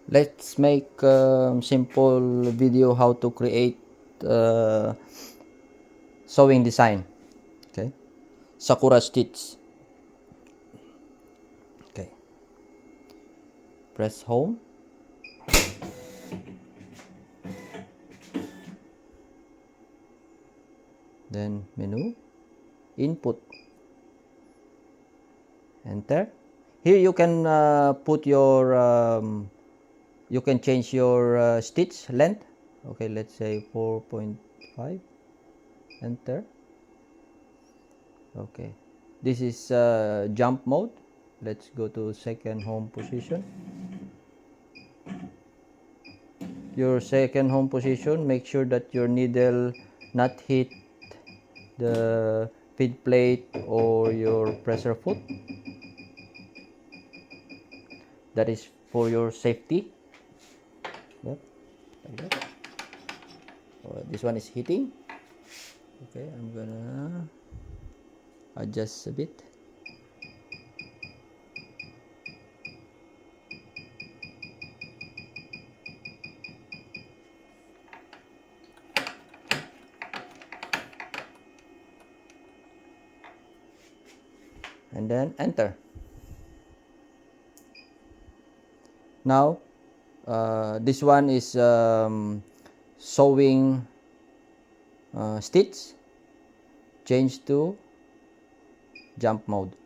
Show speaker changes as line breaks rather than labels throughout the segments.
Let's make simple video how to create sewing design. Okay, Sakura Stitch. Okay, press home. Then menu, input, enter. Here you can put your you can change your stitch length. Okay, let's say 4.5. Enter. Okay, this is jump mode. Let's go to second home position. Your second home position, make sure that your needle not hit the feed plate or your presser foot. That is for your safety. Yep, like that. This one is hitting. Okay, I'm gonna adjust a bit. And then enter. Now this one is sewing stitch. Change to jump mode.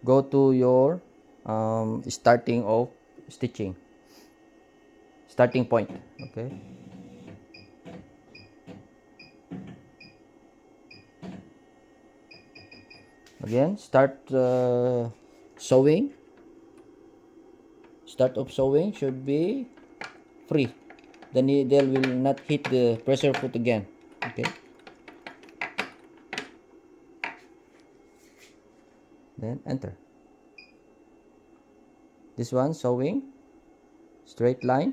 Go to your starting of stitching, starting point. Okay, again start sewing. Start of sewing should be free. The needle will not hit the pressure foot again. Okay, then enter. This one sewing straight line.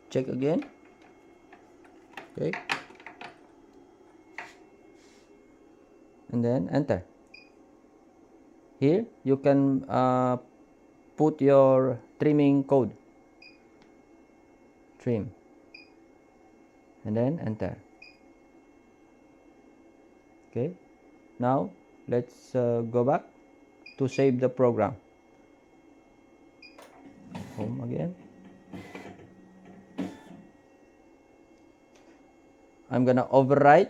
Check again. Okay, and then enter. Here you can put your trimming code. Trim, and then enter. Okay, now let's go back to save the program. Home again. I'm gonna overwrite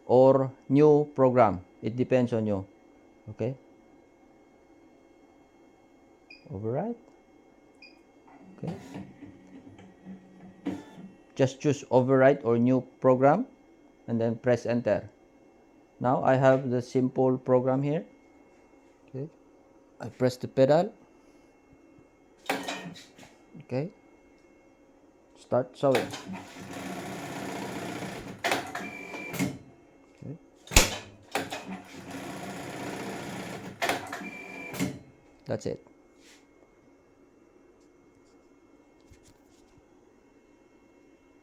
or new program. It depends on you. Okay, overwrite. Okay, just choose overwrite or new program and then press enter. Now I have the simple program here. Okay, I press the pedal. Okay, start sewing. Okay. That's it.